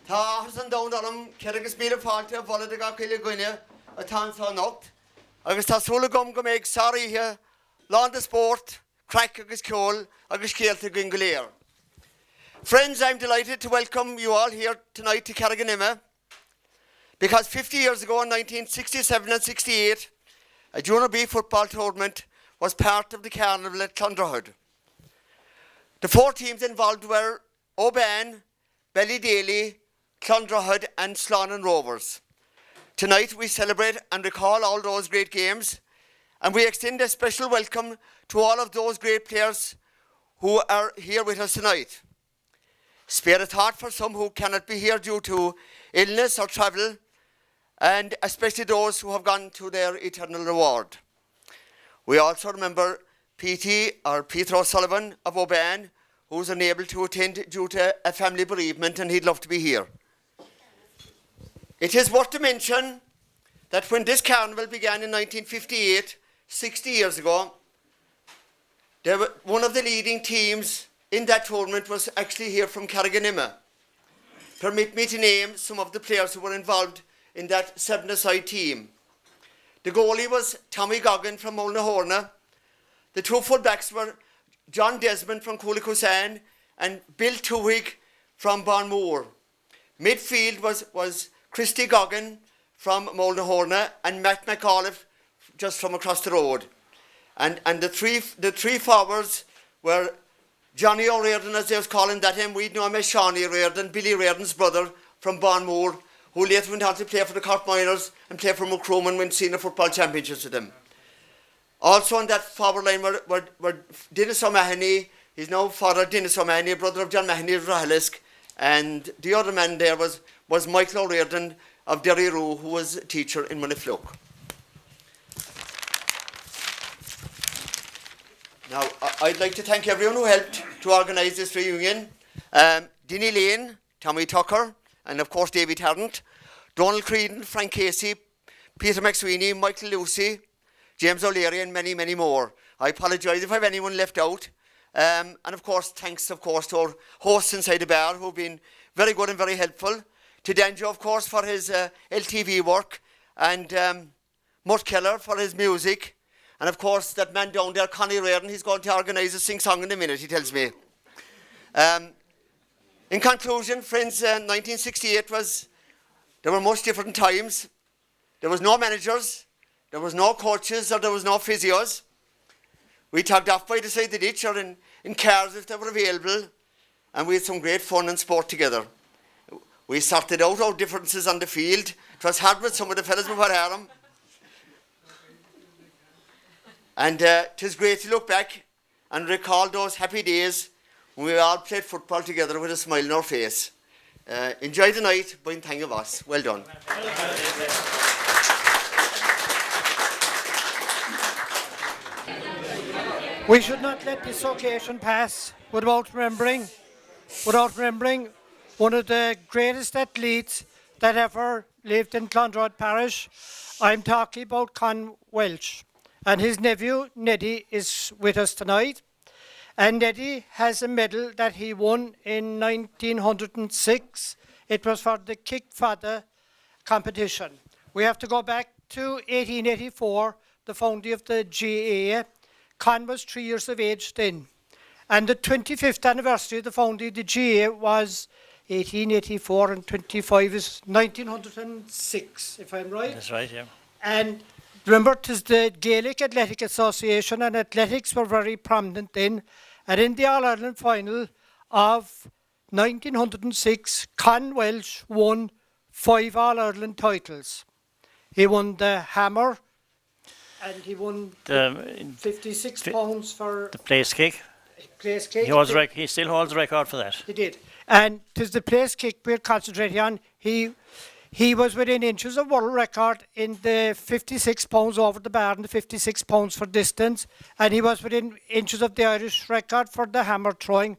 Tá san down am Carriganima míle fáilte bhla de gaile goine a tá tá nocht. Agus tá súla go méid sarithe lá de sport, crack agus ceol agus céalta go léir. Friends, I'm delighted to welcome you all here tonight to Carriganima because 50 years ago in 1967 and 68, a Junior B football tournament was part of the carnival at Clondrahood. The 4 teams involved were Oban, Ballydaly, Clondrahood and Slannon Rovers. Tonight we celebrate and recall all those great games, and we extend a special welcome to all of those great players who are here with us tonight. Spare a thought for some who cannot be here due to illness or travel, and especially those who have gone to their eternal reward. We also remember Peter O'Sullivan of Oban, who was unable to attend due to a family bereavement, and he'd love to be here. It is worth to mention that when this carnival began in 1958, 60 years ago, one of the leading teams in that tournament was actually here from Carriganima. Permit me to name some of the players who were involved in that 7-a-side team. The goalie was Tommy Goggin from Mullinahorna. The 2 fullbacks were John Desmond from Cooley-Cusan and Bill Tuig from Barnmoor. Midfield was Christy Goggin from Mullinahorna and Matt McAuliffe just from across the road. And the three forwards were Johnny O'Riordan, as they was calling that him. We'd know him as Shawnee O'Riordan, Billy Riordan's brother from Barnmoor, who later went on to play for the Cork Miners and play for Macroom and win senior football championships with them. Also on that forward line were Dennis O'Mahony. He's now father Dennis O'Mahony, brother of John Mahony of Rahalisk. And the other man there was Michael O'Riordan of Derry Roo, who was a teacher in Monifloke. Now, I'd like to thank everyone who helped to organise this reunion. Dinny Lane, Tommy Tucker, and of course David Tarrant, Donald Creedon, Frank Casey, Peter McSweeney, Michael Lucy, James O'Leary, and many, many more. I apologise if I have anyone left out. And of course, thanks to our hosts inside the bar who have been very good and very helpful. To Danjo, of course, for his LTV work, and Mutt Keller for his music. And of course, that man down there, Connie Reardon, he's going to organise a sing-song in a minute, he tells me. In conclusion, friends, 1968 there were much different times. There was no managers, there was no coaches, or there was no physios. We tugged off by the side of the ditch or in cars if they were available, and we had some great fun and sport together. We sorted out our differences on the field. It was hard with some of the fellas before Harem. And it is great to look back and recall those happy days when we all played football together with a smile on our face. Enjoy the night, Bain Thang of us. Well done. We should not let this occasion pass without remembering one of the greatest athletes that ever lived in Clondrahood Parish. I'm talking about Con Welch. And his nephew, Neddy, is with us tonight. And Neddy has a medal that he won in 1906. It was for the Kick Fada competition. We have to go back to 1884, the founding of the GAA. Con was 3 years of age then. And the 25th anniversary of the founding of the GAA was 1884, and 25 is 1906, if I'm right. That's right, yeah. And remember, it is the Gaelic Athletic Association, and athletics were very prominent then. And in the All-Ireland final of 1906, Con Welch won 5 All-Ireland titles. He won the hammer, and he won £56 for the place kick. Place kick. He still holds the record for that. He did. And it is the place kick we're concentrating on. He was within inches of world record in the £56 over the bar and the £56 for distance, and he was within inches of the Irish record for the hammer throwing.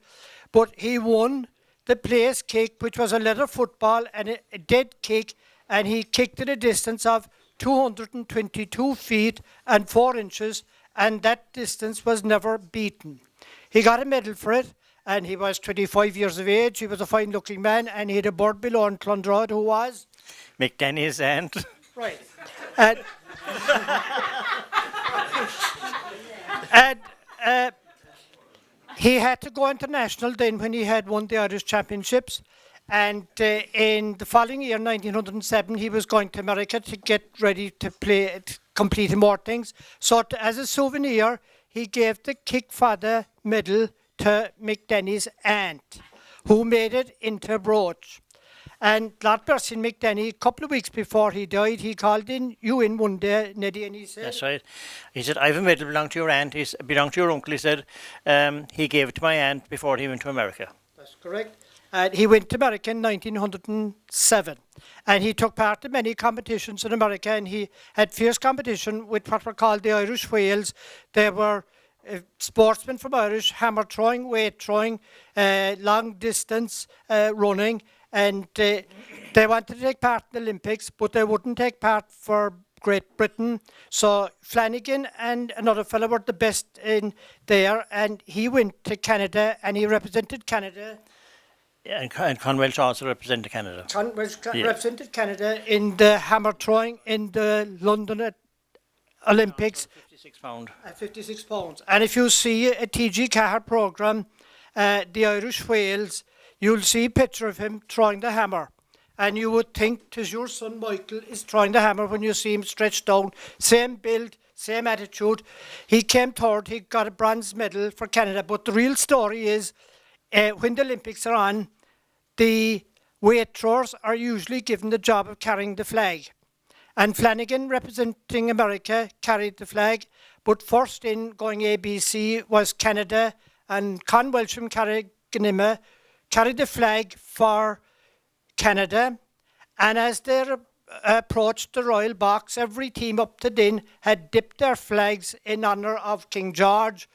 But he won the place kick, which was a leather football and a dead kick, and he kicked at a distance of 222 feet and 4 inches, and that distance was never beaten. He got a medal for it, and he was 25 years of age. He was a fine-looking man, and he had a bird below in Clondrod who was? Mick Denny's aunt. Right. And, and he had to go international then when he had won the Irish Championships. And in the following year, 1907, he was going to America to get ready to play, to complete more things. So as a souvenir, he gave the Kickfather medal to Mick Denny's aunt, who made it into a brooch. And Lord bless him, Mick Denny, a couple of weeks before he died, he called you in one day, Neddy, and he said... That's right. He said, I have a medal belonging to your aunt. He belonged to your uncle. He said he gave it to my aunt before he went to America. That's correct. And he went to America in 1907. And he took part in many competitions in America, and he had fierce competition with what were called the Irish Whales. They were sportsmen from Irish, hammer throwing, weight throwing, long distance running, and they wanted to take part in the Olympics, but they wouldn't take part for Great Britain. So Flanagan and another fellow were the best in there, and he went to Canada, and he represented Canada. Yeah, and Con Welch also represented Canada. Con Welch represented Canada in the hammer throwing in the London Olympics. 56 pounds. At 56 pounds. And if you see a TG Cahir programme, the Irish Whales, you'll see a picture of him throwing the hammer. And you would think 'tis your son Michael is throwing the hammer when you see him stretched down. Same build, same attitude. He came third, he got a bronze medal for Canada. But the real story is, when the Olympics are on, the weight throwers are usually given the job of carrying the flag. And Flanagan, representing America, carried the flag. But first in going ABC was Canada, and Con Welch from Carriganima carried the flag for Canada. And as they approached the royal box, every team up to then had dipped their flags in honour of King George.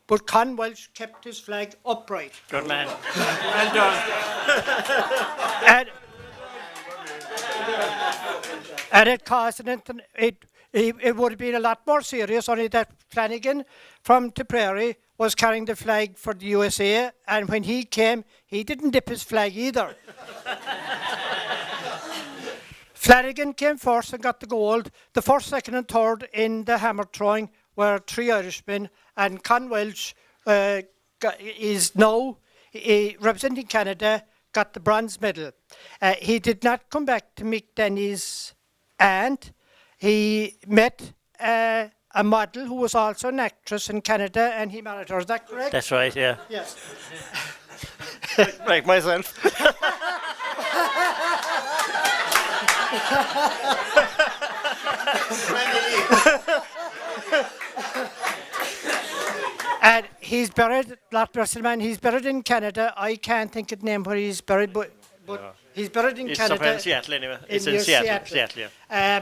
But Con Welch kept his flag upright. Good man. Well done. And it caused it would have been a lot more serious, only that Flanagan from Tipperary was carrying the flag for the USA, and when he came, he didn't dip his flag either. Flanagan came first and got the gold. The first, second and third in the hammer throwing were three Irishmen, and Con Welch is now representing Canada, got the bronze medal. He did not come back to Mick Denny's aunt. He met a model who was also an actress in Canada, and he married her. Is that correct? That's right, yeah. Yes. Like myself. And he's buried, Lord bless him, man, he's buried in Canada. I can't think of the name where he's buried, but he's buried in Canada. It's somewhere in Seattle anyway. It's in Seattle, yeah.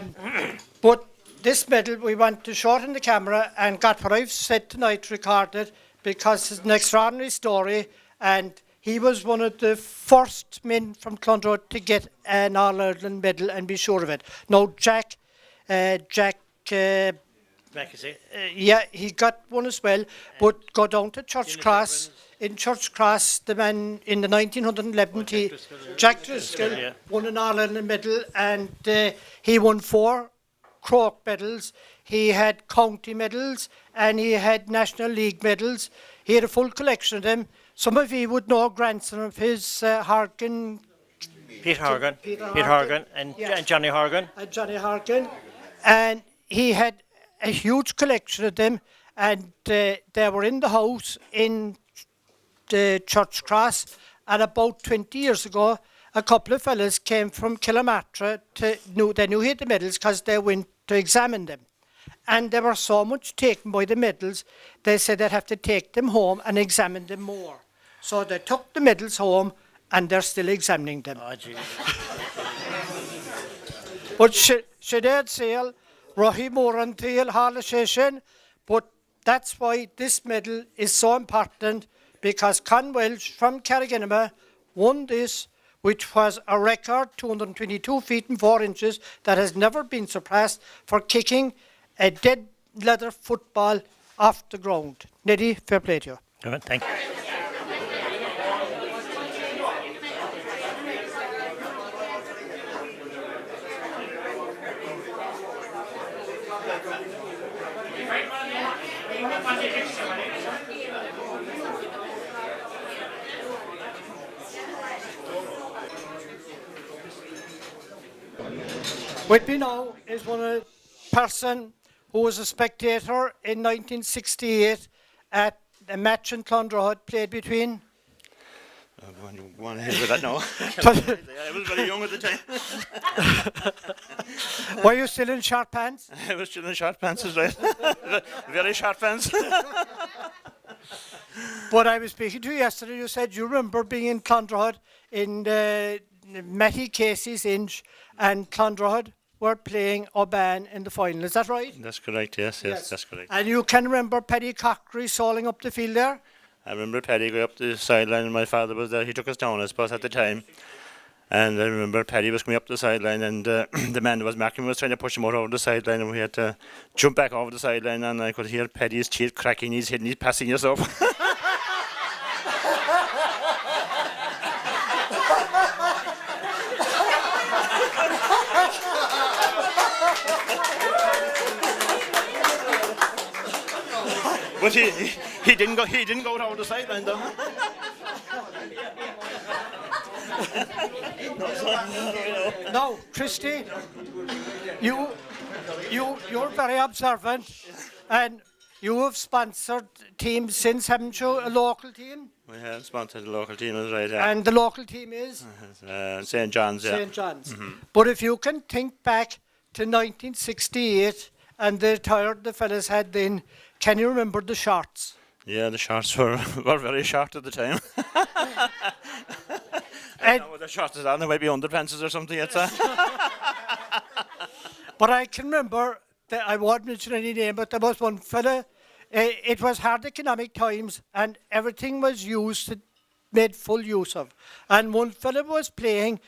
But this medal, we want to shorten the camera and got what I've said tonight recorded, because it's an extraordinary story, and he was one of the first men from Clondrod to get an All-Ireland medal, and be sure of it. Now, Jack, yeah, he got one as well, but go down to Church Cross. In Church Cross, the man in the 1911, Jack Driscoll, won an All-Ireland medal, and he won 4 Cork medals. He had county medals, and he had National League medals. He had a full collection of them. Some of you would know grandson of his, Harkin. Peter Hargan and Johnny Hargan. Johnny Harkin. And he had a huge collection of them, and they were in the house in the Church Cross. And about 20 years ago, a couple of fellas came from Killamatra they knew he had the medals because they went to examine them. And they were so much taken by the medals, they said they'd have to take them home and examine them more. So they took the medals home, and they're still examining them. Oh, gee. But Sinead Sale, Rohi Moran Thiel, Hala Session, but that's why this medal is so important, because Con Welch from Carriganima won this, which was a record 222 feet and 4 inches that has never been surpassed, for kicking a dead leather football off the ground. Neddy, fair play to you. Good, thank you. With me now is one person who was a spectator in 1968 at a match in Clondrohid played between. Go on ahead with that now. I was very young at the time. Were you still in short pants? I was still in short pants, is right. Very short pants. But I was speaking to you yesterday, you said you remember being in Clondrohid in Matty Casey's Inch, and Clondrohid were playing Oban in the final. Is that right? That's correct, yes, that's correct. And you can remember Paddy Corkery soling up the field there? I remember Paddy going up the sideline and my father was there. He took us down, I suppose, at the time. And I remember Paddy was coming up the sideline and the man that was marking was trying to push him out over the sideline, and we had to jump back over the sideline, and I could hear Paddy's teeth cracking, he's hitting, he's passing us up. But he didn't go down the sideline though. No, Christy, you're very observant, and you have sponsored teams since, haven't you? A local team? We have sponsored the local team, that's right, yeah. And the local team is? St. John's, yeah. St. John's. But if you can think back to 1968 and the attire the fellas had then, can you remember the shorts? Yeah, the shorts were very short at the time. And with the shorts on, there might be underpants or something. but I can remember that I won't mention any name, but there was one fella. It was hard economic times, and everything was made full use of. And one fella was playing,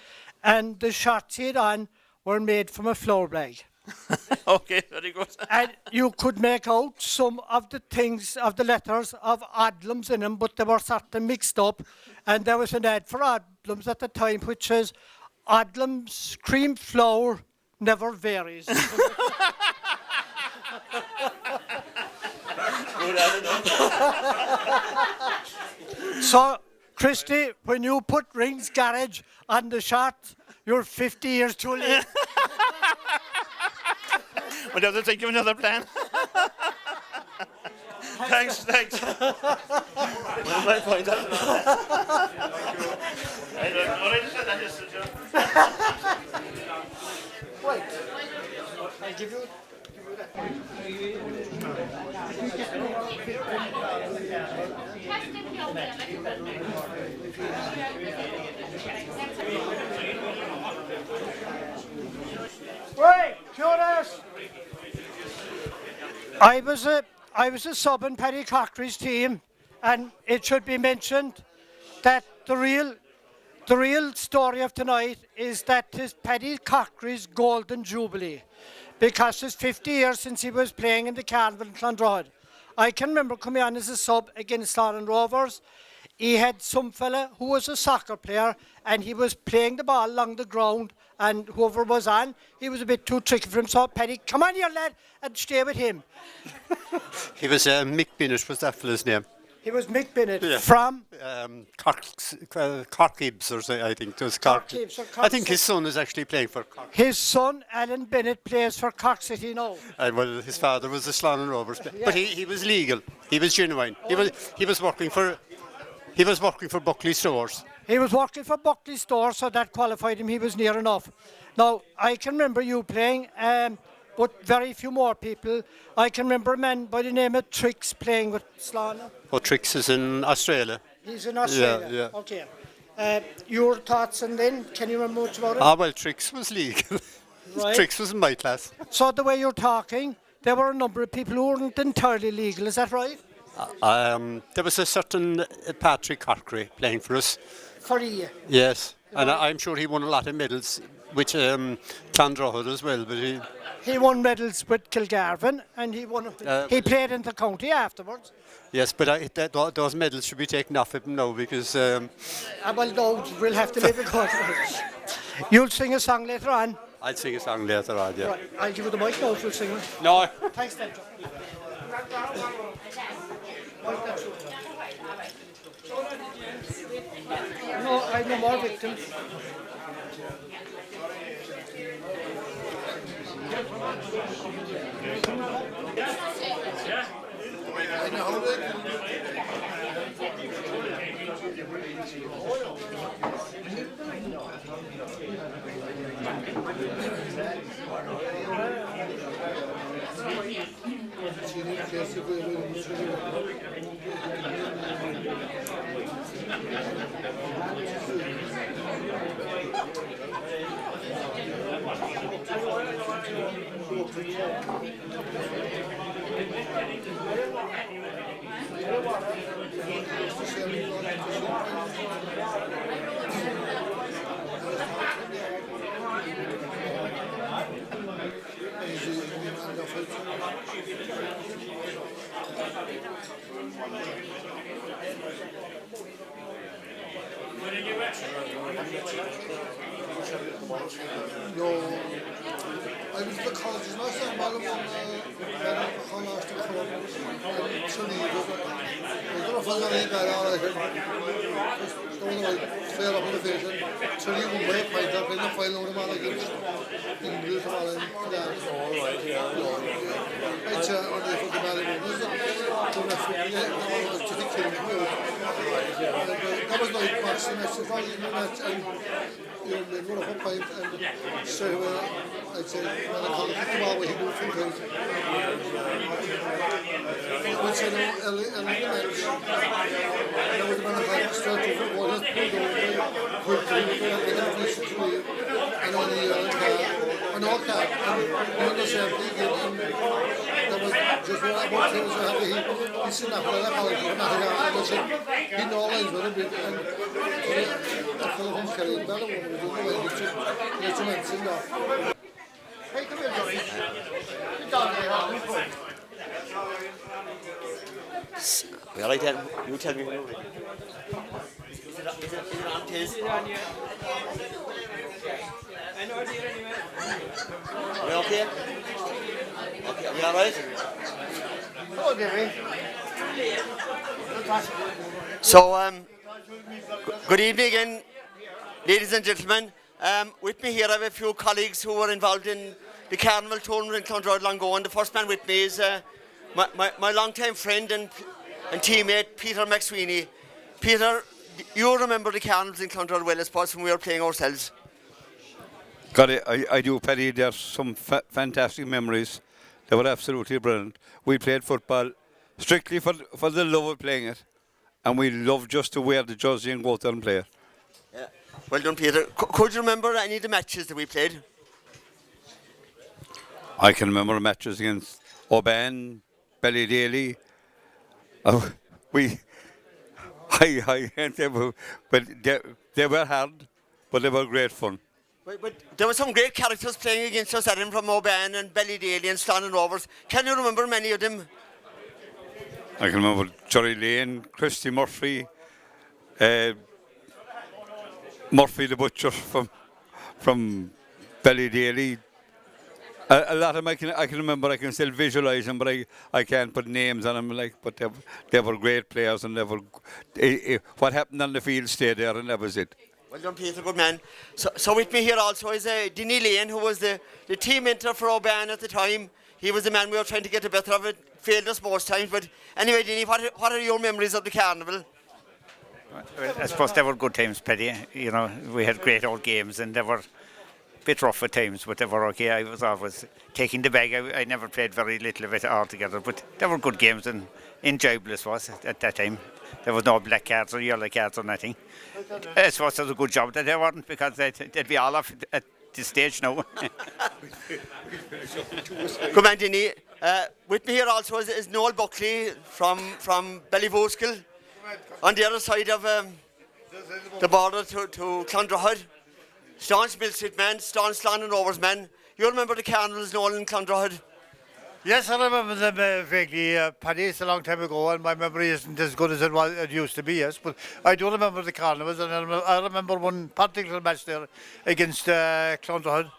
and the shorts he had on were made from a flour bag. Okay, very good. And you could make out some of the things, of the letters of Odlums in them, but they were sort of mixed up. And there was an ad for Odlums at the time which says, Odlums cream flour never varies. So, Christy, when you put Rings Garage on the shot, you're 50 years too late. We'll have to think of another plan. Thanks. Well, my point. I already said that yesterday. Wait. I'll give you Right, Jonas. I was a sub in Paddy Corkery's team, and it should be mentioned that the real story of tonight is that it's Paddy Corkery's golden jubilee, because it's 50 years since he was playing in the Carnival in Clondrohid. I can remember coming on as a sub against Irish Rovers. He had some fella who was a soccer player, and he was playing the ball along the ground, and whoever was on, he was a bit too tricky for him. So Paddy, come on here, lad, and stay with him. He was Mick Bennett, was that fella's name? He was Mick Bennett Yeah. from Corkibs, or so, I think it was Cork. Corkibs or I think his son is actually playing for Cork. his son, Alan Bennett, plays for Cork City now. Well, his father was the Slannon Rovers, but he was legal. He was genuine. He was working for Buckley Stores. He was working for Buckley Store, so that qualified him. He was near enough. Now, I can remember you playing, but very few more people. I can remember a man by the name of Trix playing with Slana. Oh, Trix is in Australia. He's in Australia. Yeah. Okay. Your thoughts, and then can you remember much about it? Well, Trix was legal. Right. Trix was in my class. So the way you're talking, there were a number of people who weren't entirely legal. Is that right? There was a certain Patrick Corkery playing for us. For a year. Yes, and I'm sure he won a lot of medals with Clondrohid as well. But he won medals with Kilgarvan, and he played in the county afterwards. yes, but those medals should be taken off him now because. Well, no, we'll have to leave it going. You'll sing a song later on. I'll sing a song later on, yeah. Right, I'll give you the mic now if you'll sing it. No. Thanks, then. more victims. No, I was the colleges myself, I was on the club, and Sunday, I don't know if I was going to that all, I heard, don't know, fair up in the face, and Sunday won by a pint, I played the final of them all against England, all in Canada. It's on the fucking Valley Rovers, that was just a killing move. That was like match, the match, and they run up a pint, and straight away, I'd say, man, I can't kick the ball where he moved from things. I would say, no, early in the match, that would have been a fight straight over, one has pulled over, pulled through, they got a piece of leave, and on the an all card, and on the same thing, and that was just what I wanted to have, he's sitting up there, and I said, he no lines with him, and I feel like he's carrying better one, we don't know where he's immense in there. Hey, come here, Johnny. Get down there, Well, I tell you tell me when you're ready. Is it on his? I know it anyway. Are we okay? Okay, are we all right? Oh, Davey. So, good evening again, ladies and gentlemen. With me here I have a few colleagues who were involved in the carnival tournament in Clondroyd Longo, and the first man with me is my long-time friend and teammate, Peter McSweeney. Peter, you remember the carnivals in Clondroyd well, I suppose, when we were playing ourselves? God, I do, Paddy. There's some fantastic memories. They were absolutely brilliant. We played football strictly for the love of playing it, and we loved just to wear the jersey and go out there and play it. Yeah. Well done, Peter. Could you remember any of the matches that we played? I can remember matches against Oban, Ballydaly. I can't remember, but they were hard, but they were great fun. But there were some great characters playing against us, Adam, from Oban and Ballydaly and Stannon Rovers. Can you remember many of them? I can remember Johnny Lane, Christy Murphy, Murphy the Butcher from Ballydaly. A lot of them I can remember, I can still visualise them, but I can't put names on them. But they were great players, and what happened on the field stayed there, and that was it. Well done, Peter, good man. So with me here also is Denny Lane, who was the team mentor for Oban at the time. He was the man we were trying to get the better of. It failed us most times. But anyway, Denny, what are your memories of the carnival? Well, I suppose they were good times, Paddy. You know, we had great old games, and they were a bit rough at times, but they were okay. I was always taking the bag. I never played very little of it altogether, but they were good games and enjoyable, I suppose, at that time. There was no black cards or yellow cards or nothing. I suppose it was a good job that they weren't, because they'd be all off at this stage now. Good man, Denny. With me here also is Noel Buckley from Ballyvoskill, on the other side of the border to Clondroyd. Staunch Mill Street man, staunch Stannon Rovers man. You remember the carnivals, Noel, in Clondroyd? Yes, I remember them vaguely, Paddy. It's a long time ago, and my memory isn't as good as it used to be, yes. But I do remember the carnivals, and I remember one particular match there against Clondroyd.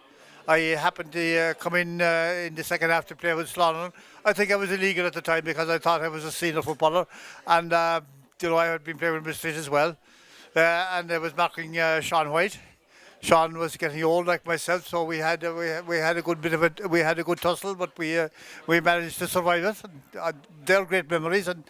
I happened to come in the second half to play with Slannon. I think I was illegal at the time because I thought I was a senior footballer, and I had been playing with Mistreet as well. and I was marking Sean White. Sean was getting old like myself, so we had a good bit of it. We had a good tussle, but we managed to survive it. And, they're great memories, and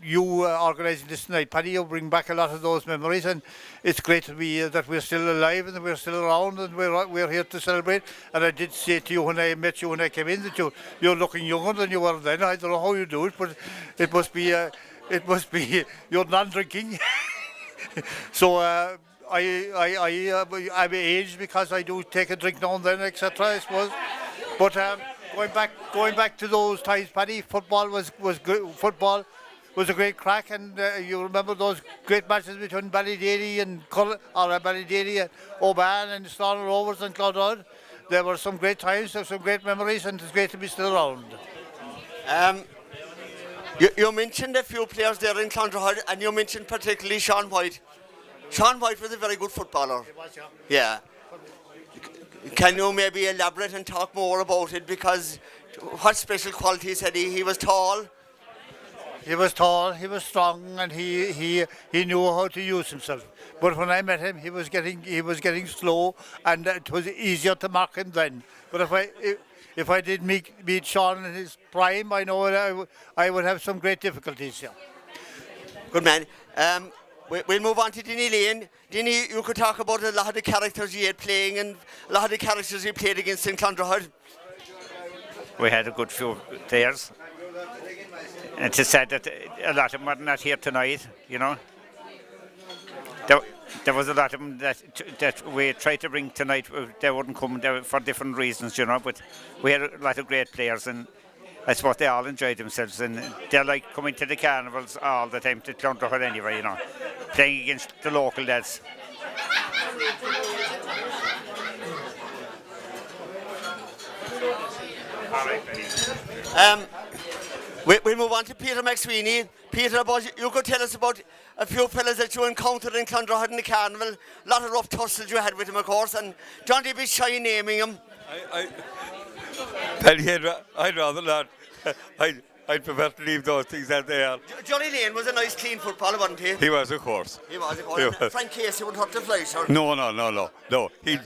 you organising this tonight, Paddy, you bring back a lot of those memories, and it's great to be that we're still alive and we're still around and we're here to celebrate. And I did say to you when I met you when I came in that you're looking younger than you were then. I don't know how you do it, but it must be you're non-drinking. So. I'm aged because I do take a drink now and then, etc. I suppose. But going back to those times, Paddy, football was good. Football was a great crack, and you remember those great matches between Ballydaly and Ballydaly and Oban and Irish Rovers and Clonrod. There were some great times, there were some great memories, and it's great to be still around. You mentioned a few players there in Clonrod, and you mentioned particularly Sean White. Sean White was a very good footballer. Yeah. Can you maybe elaborate and talk more about it? Because what special qualities had he? He was tall. He was tall, he was strong, and he knew how to use himself. But when I met him, he was getting slow, and it was easier to mark him then. But if I did meet Sean in his prime, I know I would have some great difficulties here. Good man. We'll move on to Dinny Lane. Dinny, you could talk about a lot of the characters you had playing and a lot of the characters you played against in Clonrod. We had a good few players. And it's sad that a lot of them are not here tonight, you know. There was a lot of them that we tried to bring tonight. They wouldn't come for different reasons, you know, but we had a lot of great players, and I suppose they all enjoyed themselves, and they're like coming to the carnivals all the time to Clonrod anyway, you know, playing against the local lads. We'll move on to Peter McSweeney. Peter, you could tell us about a few fellas that you encountered in Clonrod in the carnival. A lot of rough tussles you had with him, of course, and don't you be shy naming him. Paddy, I'd rather not. I'd prefer to leave those things as they are. Johnny Lane was a nice, clean footballer, wasn't he? He was, of course. He was, of course. Frank Casey would hurt the fly, sir. No. He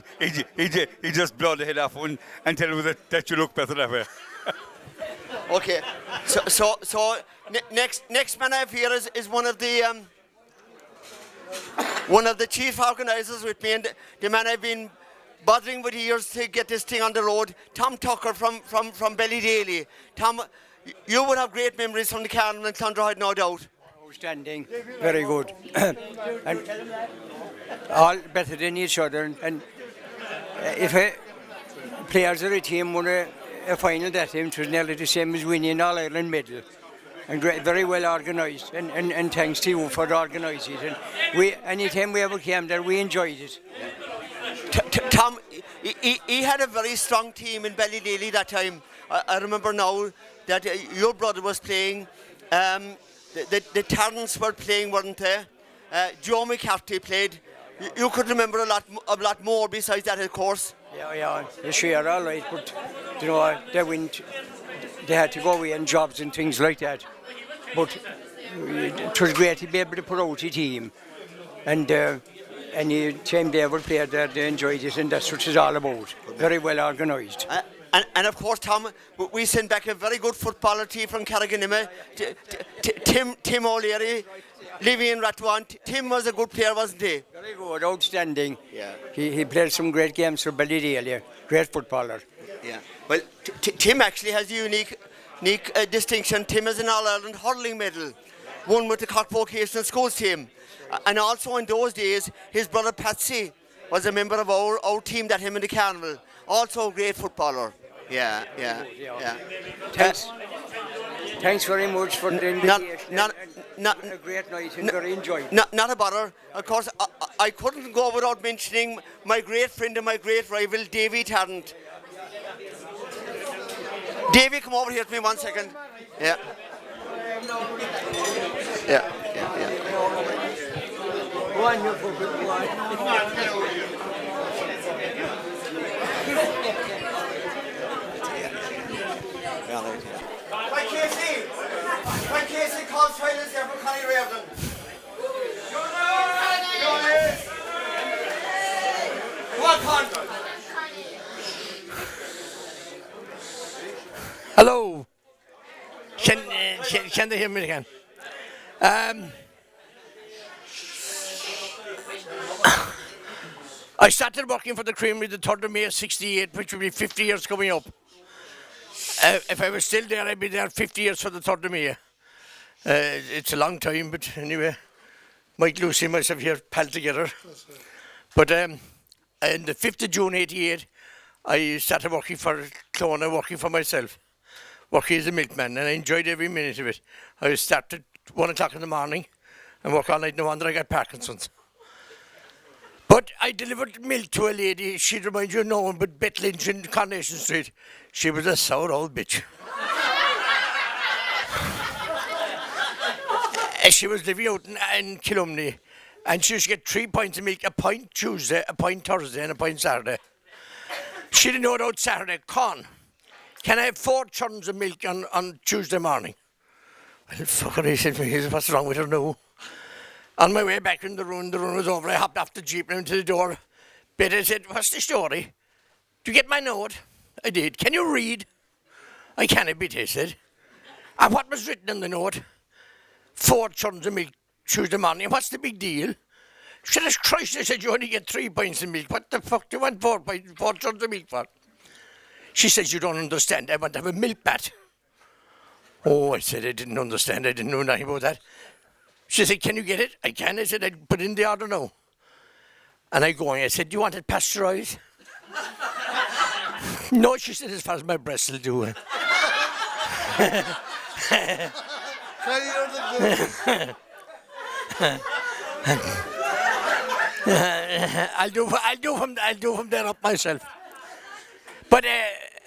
just blew the head off one and tell you that you look better that way. Okay. So next man I have here is one of the chief organisers with me, and the man I've been bothering with years to get this thing on the road, Tom Tucker from Ballydaly. Tom, you would have great memories from the carnival in Clonrod, no doubt. Outstanding, very good. And all better than each other. And if players of a team won a final that time, it was nearly the same as winning an All-Ireland medal. And very well organised, and thanks to you for organising it. And anytime we ever came there, we enjoyed it. Tom, he had a very strong team in Ballydaly that time. I remember now that your brother was playing, the Tarrants were playing, weren't they? Joe McCarthy played. You could remember a lot more besides that, of course. Yeah, they share all right, but you know, they had to go away on jobs and things like that. But it was great to be able to put out a team, and any time they ever played there, they enjoyed it, and that's what it's all about. Very well organised. And of course, Tom, we sent back a very good footballer team from Carriganima, Tim O'Leary, living in Ratwan. Tim was a good player, wasn't he? Very good, outstanding. Yeah. He played some great games for Ballydaly, great footballer. Yeah. Well, Tim actually has a unique distinction. Tim has an All-Ireland hurling medal, won with the Cork Vocational Schools team. And also in those days, his brother Patsy was a member of our team that him in the carnival. Also a great footballer. Yeah. Thanks very much for the invitation. Not a great night and very enjoyable. Not a bother. Of course, I couldn't go without mentioning my great friend and my great rival, Davy Tarrant. Davy, come over here to me 1 second. Yeah. Go on, you football, go on. By Casey calls trials there for Connie Reardon. Hello. Can they hear me again? I started working for the Creamery the 3rd of May 68, which will be 50 years coming up. If I was still there, I'd be there 50 years for the 3rd of May. It's a long time, but anyway, Mike, Lucy and myself here pal together. But in the 5th of June 88, I started working for Clona, working for myself, working as a milkman, and I enjoyed every minute of it. I started at 1 o'clock in the morning and work all night. No wonder I got Parkinson's. But I delivered milk to a lady. She'd remind you of no one but Beth Lynch in Coronation Street. She was a sour old bitch. She was living out in Kilumney, and she used to get 3 pints of milk, a pint Tuesday, a pint Thursday, and a pint Saturday. She didn't know about Saturday. Con, can I have 4 churns of milk on Tuesday morning? Well, fucker, he said to me, what's wrong with her now? On my way back in the run was over. I hopped off the jeep and went to the door. Betty said, what's the story? Did you get my note? I did. Can you read? I can a bit, he said. And what was written in the note? 4 churns of milk Tuesday morning. What's the big deal? She said, Christ, I said, you only get 3 pints of milk. What the fuck do you want 4 churns of milk for? She says, you don't understand. I want to have a milk bath. Oh, I said, I didn't understand. I didn't know nothing about that. She said, can you get it? I can. I said, I'd put in the order now. And I go on. I said, do you want it pasteurised? No, she said, as far as my breasts will do. I'll do from there up myself. But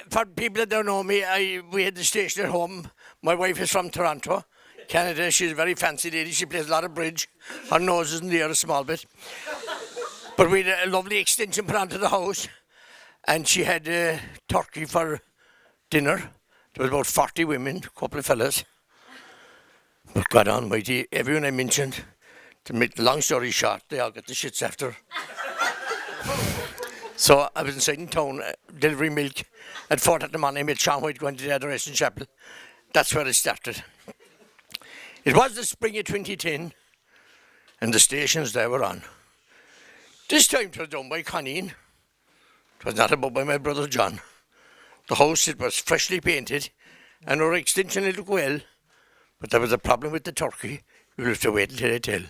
for people that don't know me, we had the station at home. My wife is from Toronto, Canada. She's a very fancy lady. She plays a lot of bridge. Her nose is in the air a small bit. But we had a lovely extension put onto the house, and she had turkey for dinner. There was about 40 women, a couple of fellas. But God almighty, everyone I mentioned, to make the long story short, they all got the shits after. So I was inside in town, delivering milk. At 4 o'clock in the morning, I met Sean White going to the Adoration Chapel. That's where it started. It was the spring of 2010, and the stations they were on. This time it was done by Connie. It was not above by my brother John. The house, it was freshly painted, and our extension it looked well. But there was a problem with the turkey. You'll have to wait until I tell.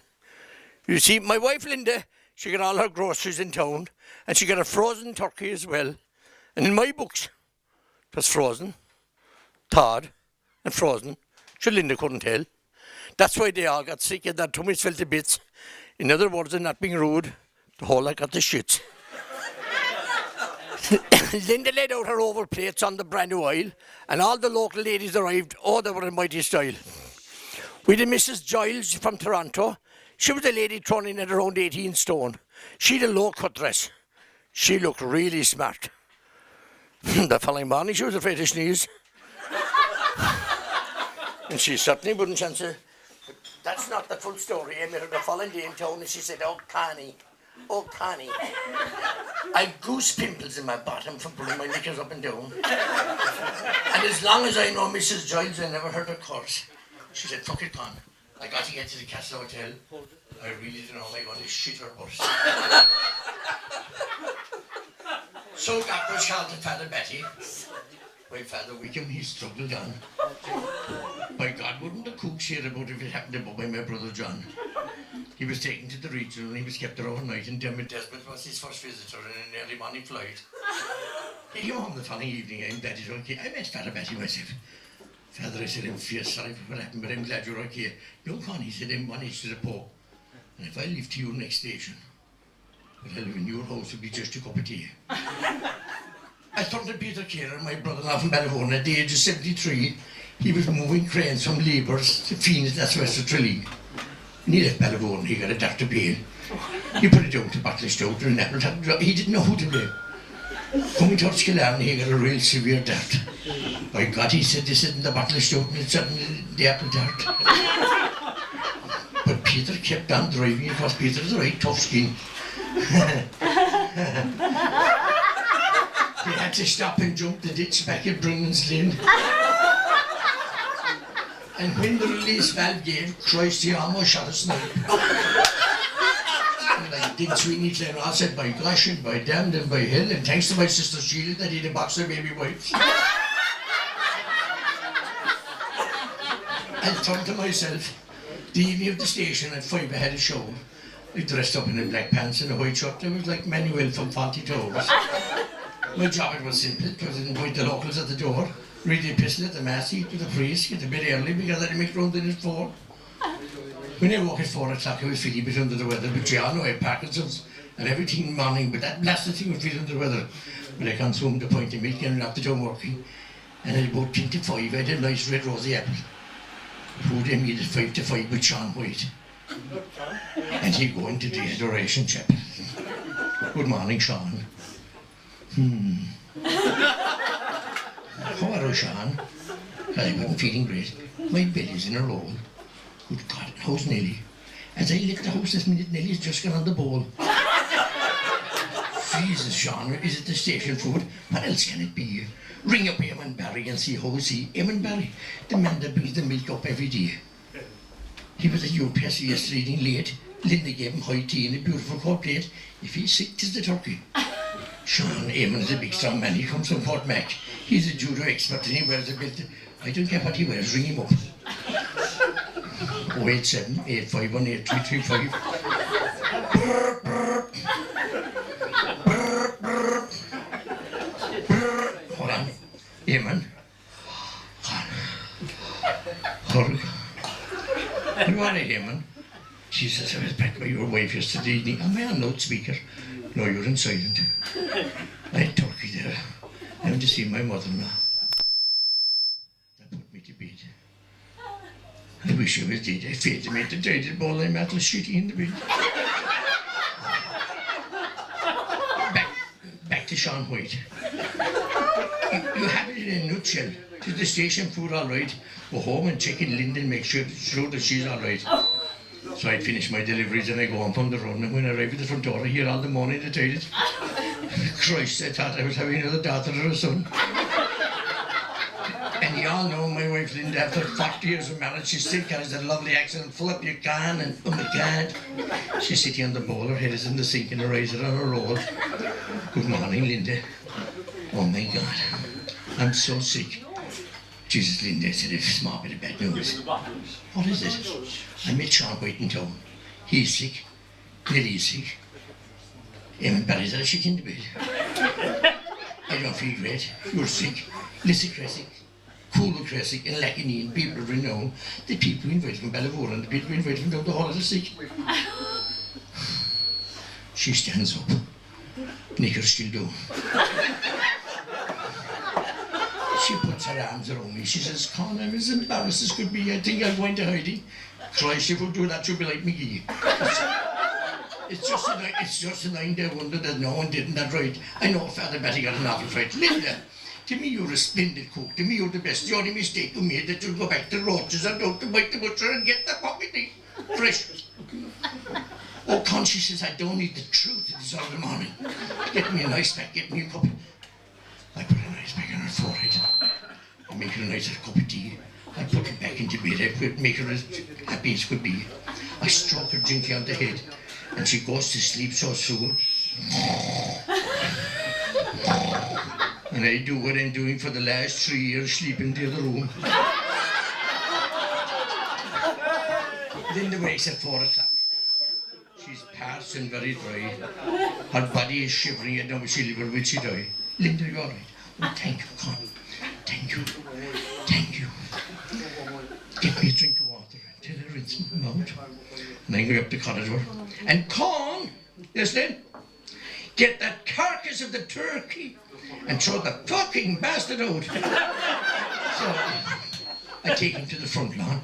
You see, my wife Linda, she got all her groceries in town, and she got a frozen turkey as well. And in my books, it was frozen, thawed, and frozen. So Linda couldn't tell. That's why they all got sick and their tummies fell to bits. In other words, they're not being rude, the whole lot got the shits. Linda laid out her oval plates on the brand new aisle, and all the local ladies arrived. Oh, they were in mighty style. We had Mrs. Giles from Toronto. She was a lady thrown in at around 18 stone. She had a low-cut dress. She looked really smart. The following morning, she was afraid to sneeze. And she certainly wouldn't chance it. But that's not the full story. I met her the following day in town, and she said, oh, Connie, I've goose pimples in my bottom from pulling my knickers up and down. And as long as I know Mrs. Giles, I never heard her curse. She said, fuck it, Con. I got to get to the Castle Hotel. I really don't know how I'm going to shit her bus. So got was called to Father Betty. My Father Wickham, he struggled on. By God, wouldn't the cook hear about if it happened to by my brother John? He was taken to the regional and he was kept there overnight, and Dermot Desmond was his first visitor in an early morning flight. He came home the following evening and Betty's okay. I met Father Betty myself. Father, I said, I'm fierce sorry for what happened, but I'm glad you're okay. No, Con, he said, I'm 1 inch to the Pope. And if I leave to you next station, what I live in your house would be just a cup of tea. I turned to Peter Kerr, my brother-in-law from Ballyhone, at the age of 73. He was moving cranes from Liebers to Phoenix, that's west of Tralee. And he left Ballyhone, he got a Dr. Payne. He put it down to Batleystoke or Appleton. He didn't know who to blame. Coming towards Killarney, he got a real severe dart. By God, he said this isn't the Batleystoke, it's the apple dart. But Peter kept on driving because Peter is a right tough skin. They had to stop and jump the ditch back at Brunan's Lane. And when the release valve gave, Christ, he almost shot a snipe. And like Dick Sweeney Clenross said, by gosh and by damned and by hell, and thanks to my sister Sheila that he had a box of baby wipes. I thought to myself, the evening of the station at 5 I had a show. I dressed up in the black pants and a white shirt. I was like Manuel from Faulty Towers. My job it was simple, because I didn't point the locals at the door, read the epistle at the mass, eat with the priest, get a bit early because I didn't make round in at 4. When I woke at 4 o'clock I was feeling a bit under the weather, but you all know I had Parkinson's and everything morning, but that blasted thing was feeling under the weather. But I consumed the pint of milk and knocked the door working. And at about 25 I had a nice red rosy apple. Food I made at 5 to 5 with Sean White. And he go into the adoration chapel. Good morning, Sean. How are you, Sean? I wasn't feeling great. My belly's in a roll. Good God, how's Nelly? As I left the house this minute, Nelly's just got on the bowl. Jesus, Sean, is it the station food? What else can it be? Ring up Eamon Barry and see how's he. Eamon Barry, the man that brings the milk up every day. He was at UPS yesterday eating late. Linda gave him high tea in a beautiful cold plate. If he's sick, 'tis the turkey. Sean, Eamon is a big strong man. He comes from Port Mac. He's a judo expert and he wears a belt. I don't care what he wears, ring him up. 087 851 8335. Brr, brr. Brr, brr. Brr. Hold on. Eamon. Hold on. You want it, Eamon? Jesus, I was back by your wife yesterday evening. Am I on loudspeaker? No, you're in silent. I had turkey there. I went to see my mother-in-law. That put me to bed. I wish I was dead. I failed to make the title ball. I'm at the shitty in the bed. Back to Sean White. You have it in a nutshell. To the station food all right. Go home and check in Linda and make sure that she's all right. So I'd finish my deliveries and I go on from the run, and when I arrive at the front door I hear all the morning in the toilet. Christ, I thought I was having another daughter or a son. And you all know my wife Linda, after 40 years of marriage, she still carries that lovely accent, full up your can, and oh my God. She's sitting on the bowl, her head is in the sink and her eyes are on her roll. Good morning, Linda. Oh my God, I'm so sick. Jesus, Linda, I said a small bit of bad news. What is it? I met Sean White in town. He's sick. Nelly's sick. Eamon Barry's had a shit in the bed. I don't feel great. You're sick. Lissa Cressick, Cooler Cressick, and Lacanine, people of renown. The people we invited from Ballyvour and the people we invited from down the hall are sick. She stands up. Knickers still do. She puts her arms around me. She says, Con, I'm as embarrassed as could be. I think I'm going to hiding. Christ, if we do that, you'll be like McGee. It's just a 9-day wonder that no one did that right. I know Father Paddy got an awful fright. Linda, to me you're a splendid cook. To me you're the best. The only mistake you made that you'll go back to Roaches and go to Mike the Butcher and get the pocket thing fresh. Oh, Con, she says, I don't need the truth this other morning. Get me an ice pack, get me a cup. I put an ice pack on her forehead. I make her a nice cup of tea. I put her back into bed. I make her as happy as could be. I stroke her gently on the head, and she goes to sleep so soon. And I do what I'm doing for the last 3 years, sleep in the other room. Linda wakes at 4 o'clock. She's parched and very dry. Her body is shivering, and now she'll live will she die. Linda, you're all right. Oh, thank you, Con. Thank you. Thank you. Get me a drink of water till I rinse my mouth. And I go up the corridor. And Con, listen, get that carcass of the turkey and throw the fucking bastard out. So I take him to the front lawn.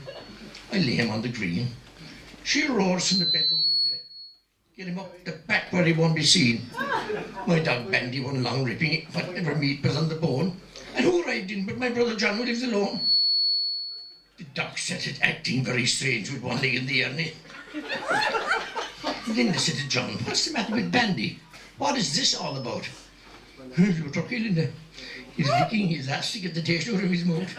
I lay him on the green. She roars from the bedroom window. Get him up the back where he won't be seen. My dog Bandy went along ripping it, whatever meat was on the bone. And who arrived in but my brother John, who lives alone. The dog started acting very strange with one leg in the air. Linda said to John, what's the matter with Bandy? What is this all about? You're talking in there. He's licking his ass to get the taste out of his mouth.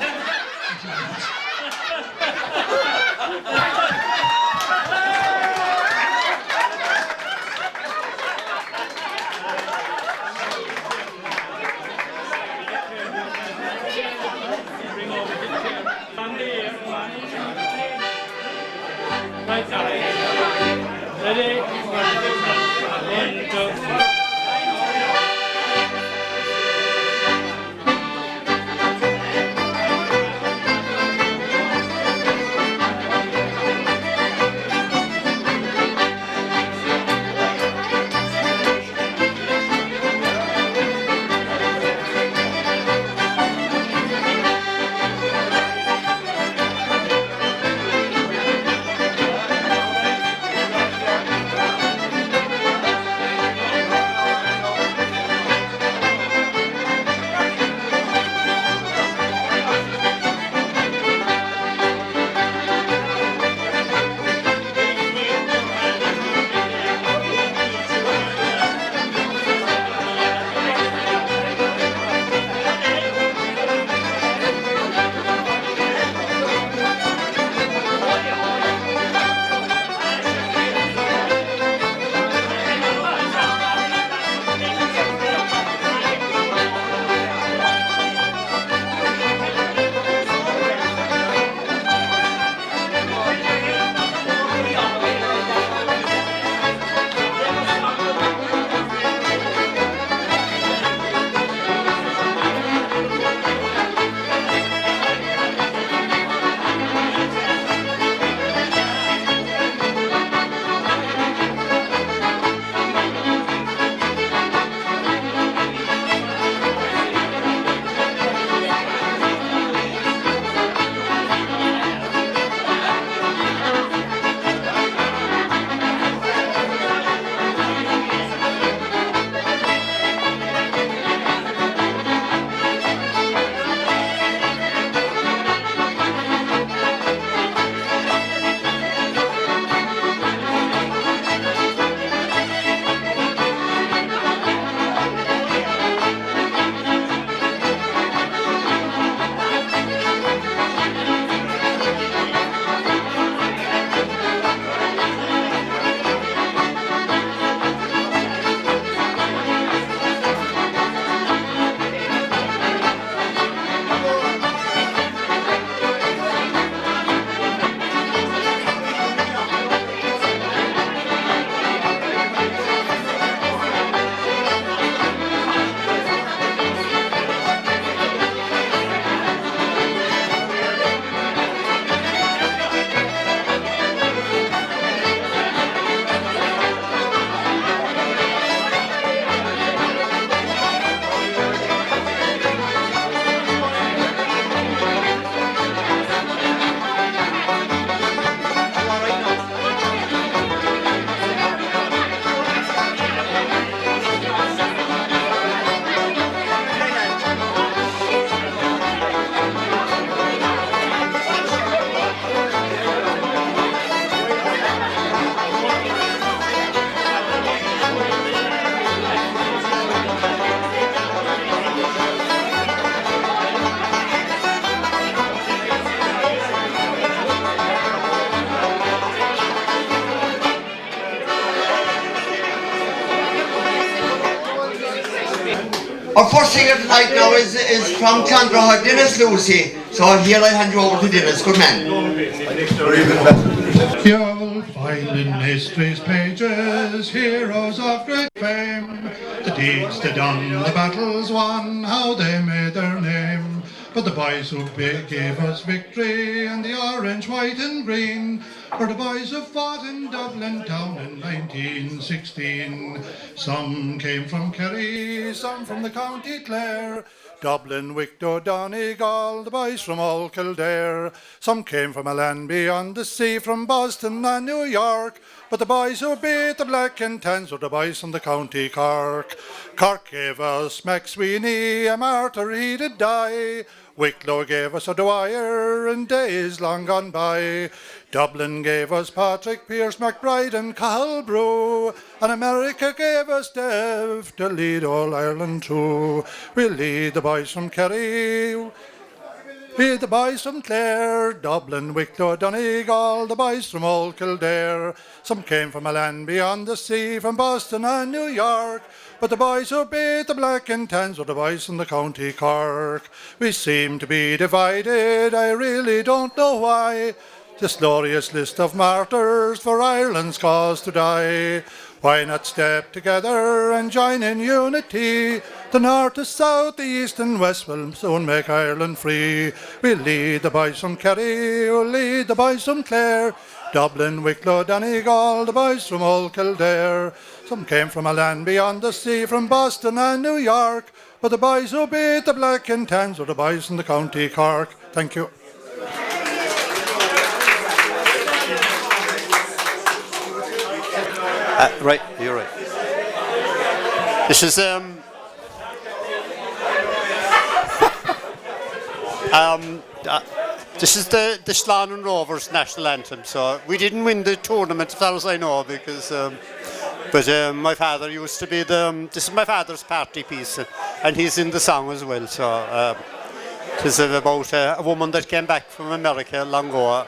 Ready? 1, 2. Our first singer tonight now is from Dungarvan, Dennis Lucy. So here I hand you over to Dennis. Good man. You'll find in history's pages heroes of great fame, the deeds they done, the battles won, how they made their name. But the boys who gave us victory and the orange, white and green were the boys who fought in Dublin town in 1916. Some came from Kerry, some from the County Clare, Dublin, Wicklow, Donegal, the boys from all Kildare. Some came from a land beyond the sea, from Boston and New York, but the boys who beat the black and tans were the boys from the County Cork. Cork gave us Mac Sweeney, a martyr he did die, Wicklow gave us a Dwyer in days long gone by. Dublin gave us Patrick, Pierce, McBride and Calbrew. And America gave us Dev to lead all Ireland too. We'll lead the boys from Kerry, lead the boys from Clare, Dublin, Wicklow, Donegal, the boys from old Kildare. Some came from a land beyond the sea, from Boston and New York. But the boys who beat the Black and Tans were the boys from the County Cork. We seem to be divided, I really don't know why. This glorious list of martyrs for Ireland's cause to die. Why not step together and join in unity? The north, the south, the east and west will soon make Ireland free. We'll lead the boys from Kerry, we'll lead the boys from Clare, Dublin, Wicklow, Donegal, the boys from old Kildare. Some came from a land beyond the sea, from Boston and New York. But the boys who beat the Black and Tans were the boys from the County Cork. Thank you. Right, you're right. This is this is the Slannon Rovers national anthem. So we didn't win the tournament, as far as I know, because but my father used to be the. This is my father's party piece, and he's in the song as well. So this is about a woman that came back from America long ago,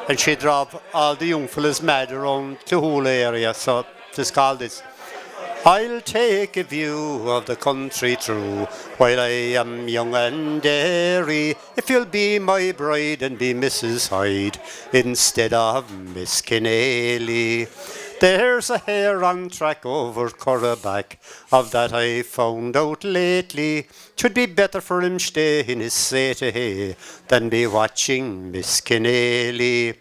and she drove all the young fellas mad around the whole area. So it's called this. I'll take a view of the country through while I am young and airy. If you'll be my bride and be Mrs. Hyde instead of Miss Keneally. There's a hare-on track over Corraback, of that I found out lately. 'Twould be better for him stay in his sæte hay than be watching Miss Keneally.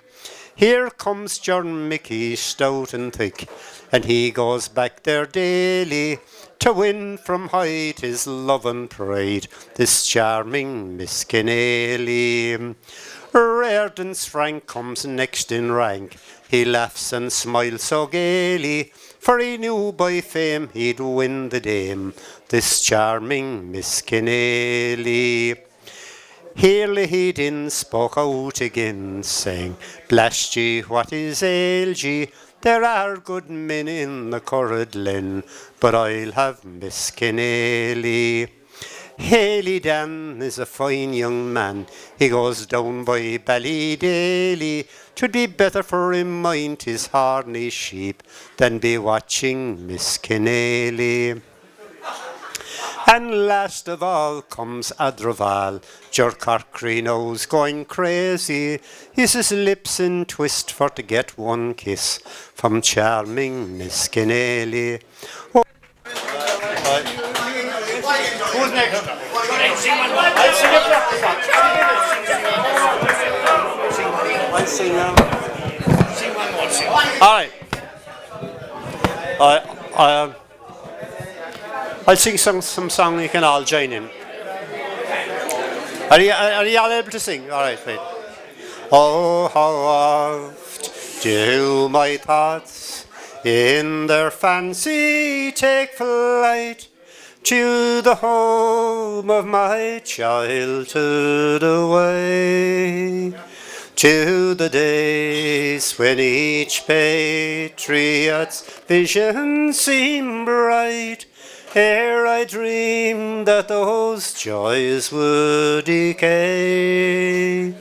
Here comes John Mickey, stout and thick, and he goes back there daily to win from Hyde his love and pride, this charming Miss Keneally. Reardon's Frank comes next in rank. He laughs and smiles so gaily, for he knew by fame he'd win the dame, this charming Miss Keneally. Here Headin spoke out again, saying, Blast ye, what is ailed ye? There are good men in the Corridlen, but I'll have Miss Keneally. Haley Dan is a fine young man, he goes down by Ballydaly. 'Twould be better for him mind his harney sheep than be watching Miss Keneally. And last of all comes Adraval, Ger Corkery now's going crazy. He's his lips in twist for to get one kiss from charming Miss Keneally. Oh. Who's next? I'll sing now. All right. I'll sing some song you can all join in. Are you all able to sing? All right, wait. Oh, how oft do my thoughts in their fancy take flight to the home of my childhood away, to the days when each patriot's vision seemed bright, ere I dreamed that those joys would decay,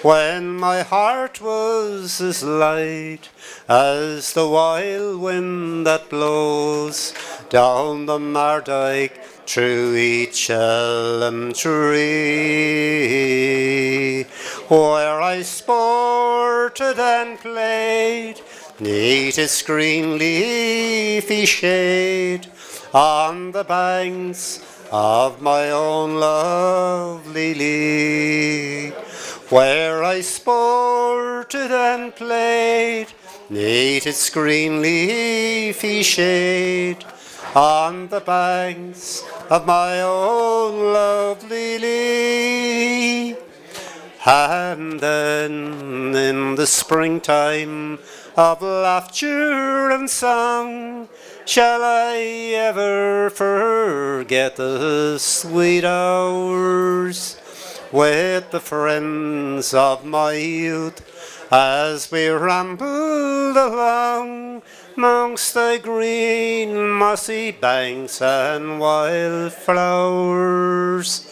when my heart was as light as the wild wind that blows down the Mardyke through each elm tree, where I sported and played neath its green leafy shade on the banks of my own lovely lea, where I sported and played neath its green leafy shade on the banks of my own lovely lea. And then in the springtime of laughter and song, shall I ever forget the sweet hours with the friends of my youth, as we rambled along amongst the green mossy banks and wild flowers.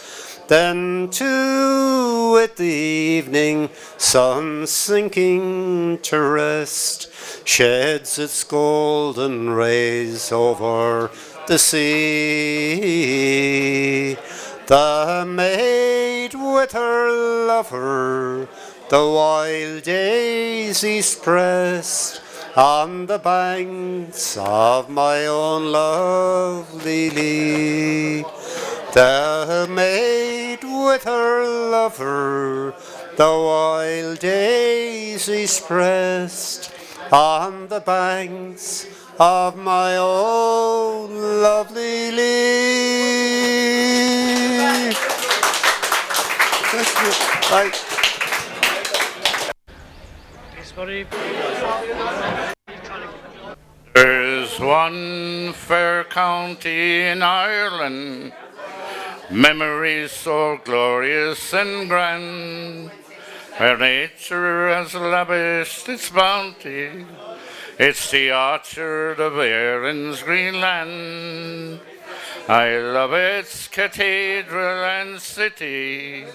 Then too with the evening sun sinking to rest sheds its golden rays over the sea. The maid with her lover, the wild daisies pressed on the banks of my own lovely lea. The maid with her lover, the wild daisies pressed on the banks of my own lovely lea. Right. There's one fair county in Ireland, memories so glorious and grand, where nature has lavished its bounty. It's the orchard of Erin's green land. I love its cathedral and city,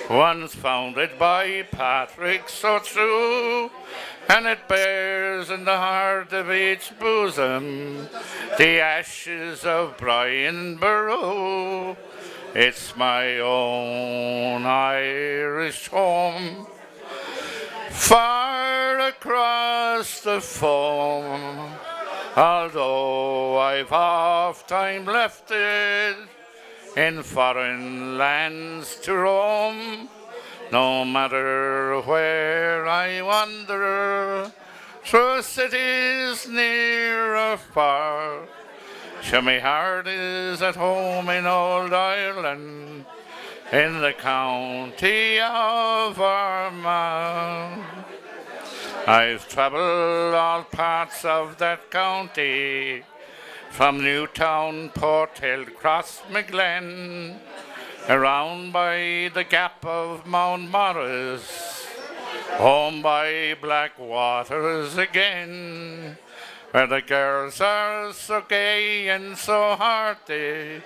once founded by Patrick so true, and it bears in the heart of each bosom the ashes of Brian Boru. It's my own Irish home, far across the foam, although I've oft time left it in foreign lands to roam. No matter where I wander, through cities near or far, sure my heart is at home in old Ireland, in the county of Armagh. I've travelled all parts of that county, from Newtown, Porthill, Cross McGlen, around by the gap of Mount Morris, home by Blackwaters again, where the girls are so gay and so hearty,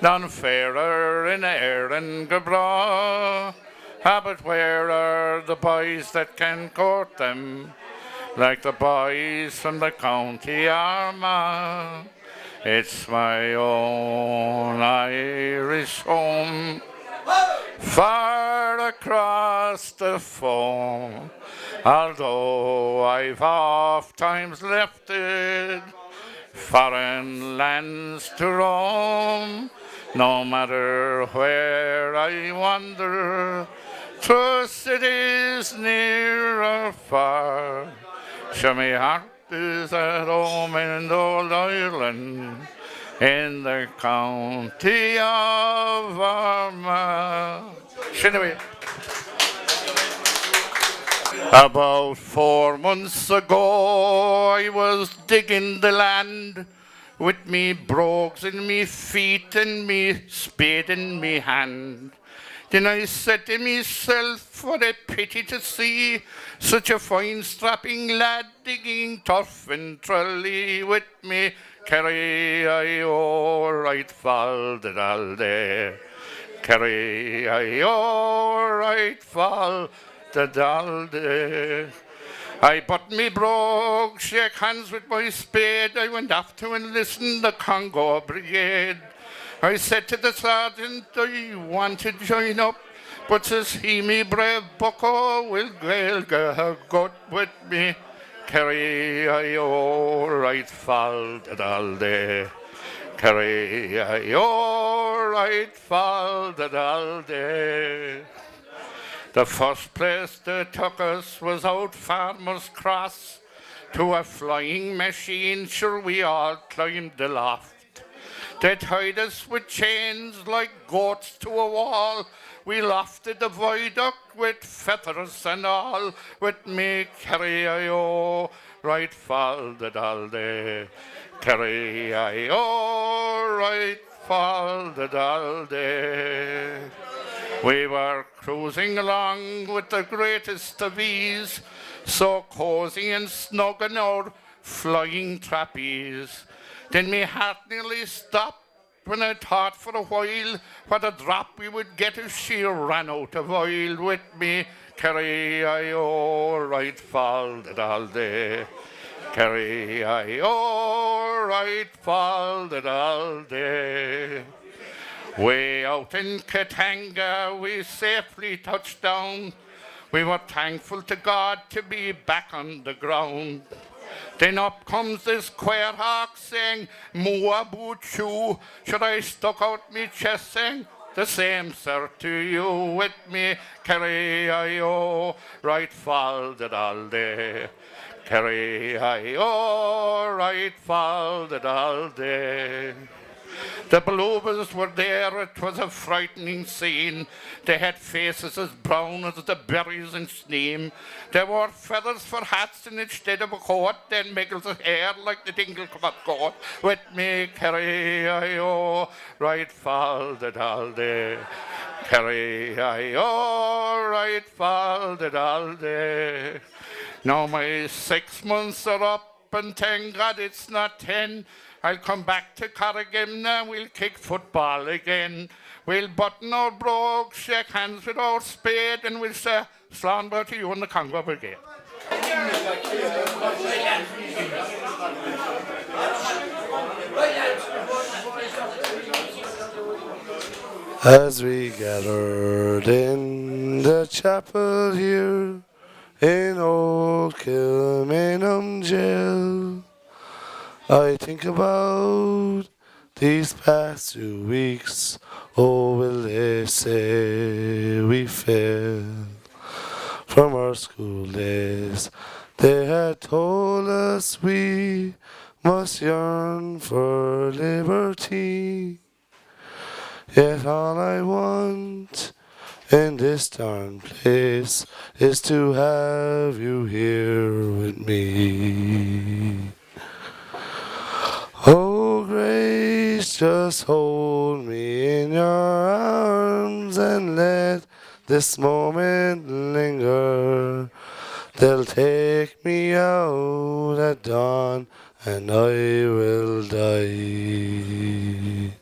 none fairer in Erin Gabra. But where are the boys that can court them, like the boys from the county Armagh? It's my own Irish home, far across the foam, although I've oft times left it, foreign lands to roam. No matter where I wander, through cities near or far, sure my heart is at home in old Ireland, in the county of Armagh. Anyway, about 4 months ago I was digging the land, with me brogues in me feet and me spade in me hand. Then I said to myself, what a pity to see such a fine strapping lad digging turf and trolley with me carry I right fall the dalde. Carry I right fall the dalde. I bought me brogue, shake hands with my spade. I went off to enlist the Congo Brigade. I said to the sergeant I want to join up, but says he, me brave bucko, will go with me. Carry I right fall the dalde. Carry I right fall the dalde. The first place they took us was out Farmer's Cross, to a flying machine, sure we all climbed the loft. They tied us with chains like goats to a wall. We lofted the viaduct with feathers and all. With me carry I right fall the dalde. Carry I right fall the dalde. We were cruising along with the greatest of ease, so cosy and snug in our flying trapeze. Then me heart nearly stopped when I thought for a while what a drop we would get if she ran out of oil with me. Carry I oh, right fall that all day. Carry I oh, right fall that all day. Way out in Katanga, we safely touched down. We were thankful to God to be back on the ground. Then up comes this queer hawk saying, "Moo about you." Should I stuck out me chest saying, "The same, sir, to you." With me, carry I oh, right fall that all day. Carry I oh, right fall that all day. The bluebirds were there, it was a frightening scene. They had faces as brown as the berries in steam. They wore feathers for hats instead of a coat, then miggles of hair like the Dingle-Clot coat. With me, carry I oh, right fall that all day. Carry I oh, right fall that all day. Now my 6 months are up, and thank God it's not 10. I'll come back to Carriganima, we'll kick football again. We'll button our brogues, shake hands with our spade, and we'll say, "Slán to you in the Congo Brigade." As we gathered in the chapel here in old Kilmainham jail, I think about these past 2 weeks. Oh, will they say we failed from our school days? They had told us we must yearn for liberty. Yet all I want in this darn place is to have you here with me. Oh, grace, just hold me in your arms and let this moment linger. They'll take me out at dawn and I will die.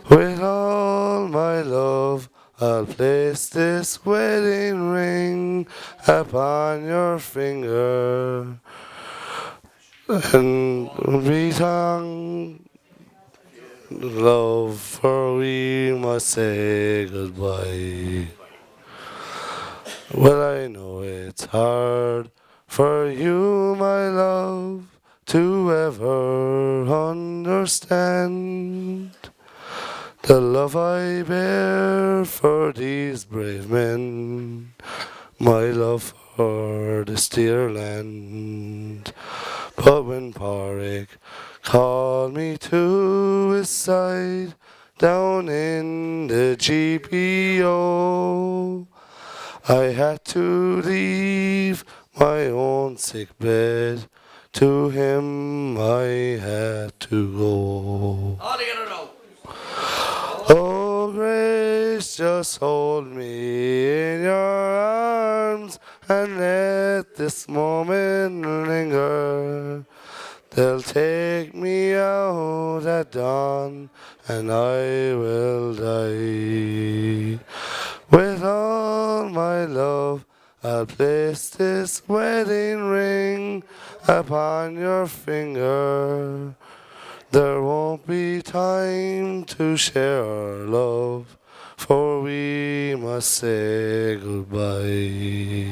With all my love, I'll place this wedding ring upon your finger. And we tongue love, for we must say goodbye. Well, I know it's hard for you, my love, to ever understand the love I bear for these brave men, my love for this dear land. But when Pádraig called me to his side down in the GPO, I had to leave my own sick bed. To him I had to go. All together now. Oh, grace, just hold me in your arms and let this moment linger. They'll take me out at dawn and I will die. With all my love, I'll place this wedding ring upon your finger. There won't be time to share our love, for we must say goodbye.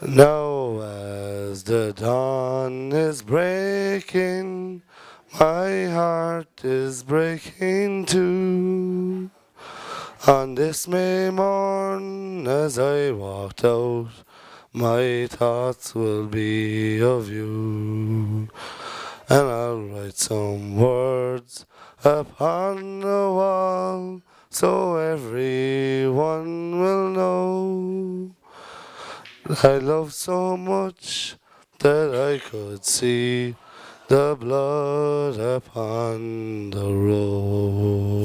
Now as the dawn is breaking, my heart is breaking too. On this May morn, as I walked out, my thoughts will be of you. And I'll write some words upon the wall, so everyone will know I love so much that I could see the blood upon the rose.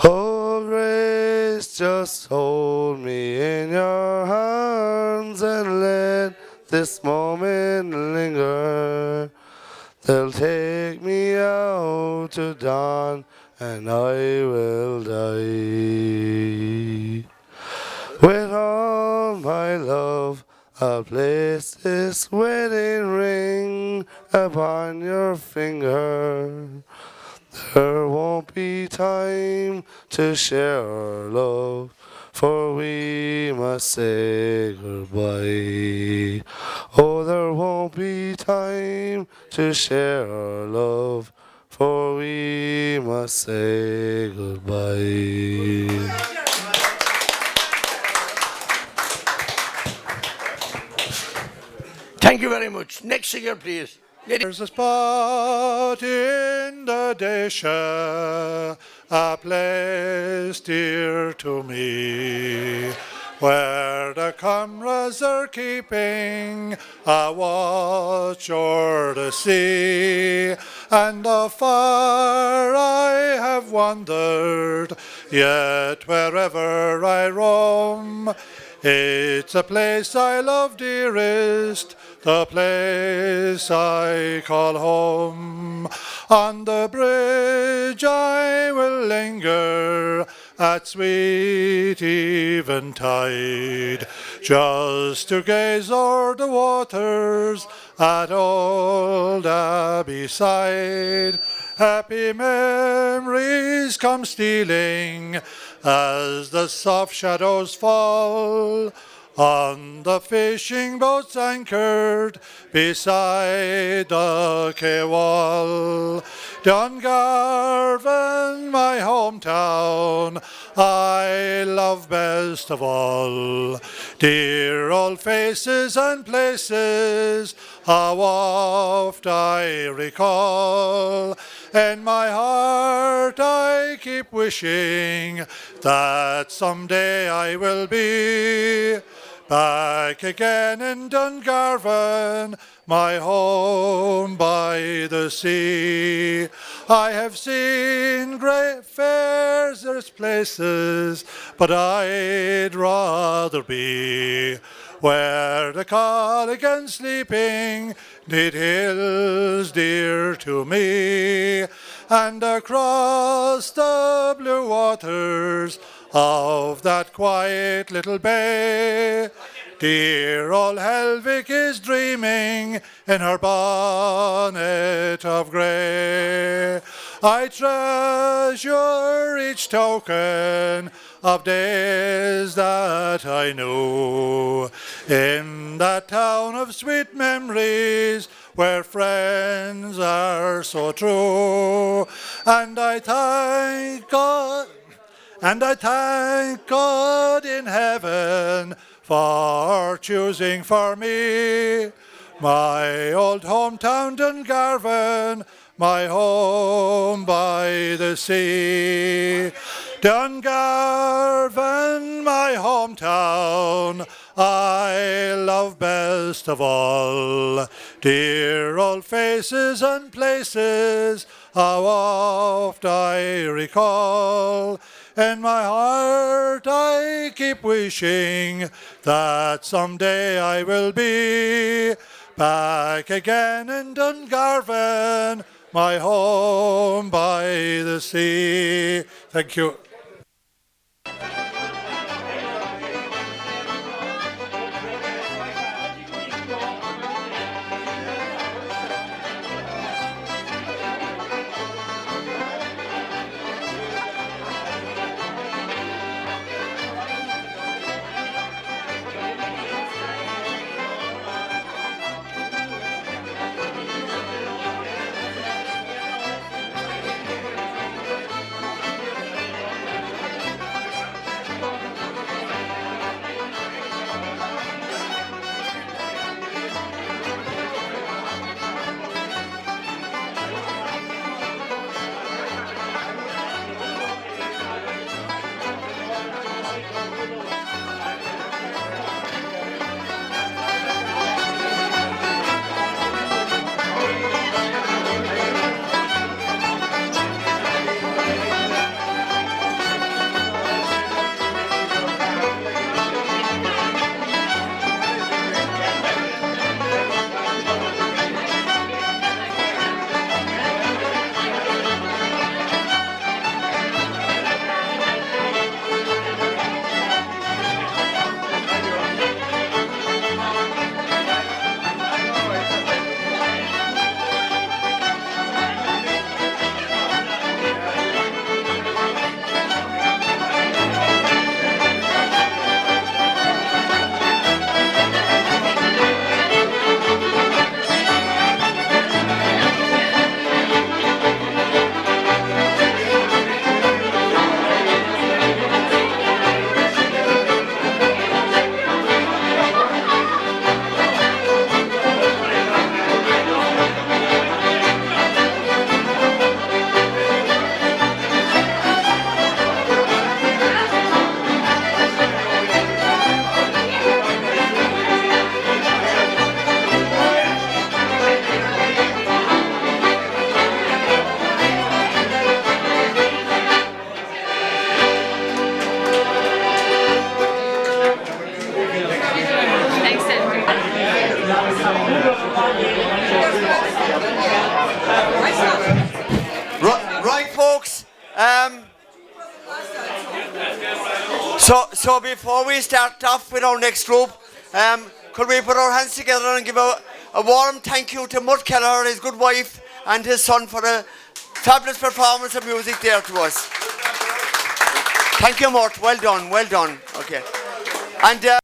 Oh, grace, just hold me in your arms and let this moment linger. They'll take me out to dawn and I will die. With all my love, I'll place this wedding ring upon your finger. There won't be time to share our love, for we must say goodbye. Oh, there won't be time to share our love, for we must say goodbye. Thank you very much. Next singer, please. There's a spot in the Desha, a place dear to me, where the comrades are keeping a watch o'er the sea, and afar I have wandered, yet wherever I roam, it's a place I love dearest, the place I call home. On the bridge I will linger at sweet eventide, just to gaze o'er the waters at old Abbey side. Happy memories come stealing as the soft shadows fall on the fishing boats anchored beside the quay wall. Dungarvan, my hometown, I love best of all. Dear old faces and places, how oft I recall. In my heart I keep wishing that someday I will be back again in Dungarvan, my home by the sea. I have seen great fairs, there's places, but I'd rather be where the Carrigan sleeping 'neath hills dear to me, and across the blue waters of that quiet little bay, dear old Helvig is dreaming in her bonnet of grey. I treasure each token of days that I knew in that town of sweet memories where friends are so true. And I thank God in heaven for choosing for me my old hometown Dungarvan, my home by the sea. Dungarvan, my hometown, I love best of all. Dear old faces and places, how oft I recall. In my heart I keep wishing that someday I will be back again in Dungarvan, my home by the sea. Thank you. Right, folks. So before we start off with our next group, could we put our hands together and give a warm thank you to Murt Kelleher, his good wife, and his son for a fabulous performance of music there to us. Thank you, Murt. Well done, well done. Okay. And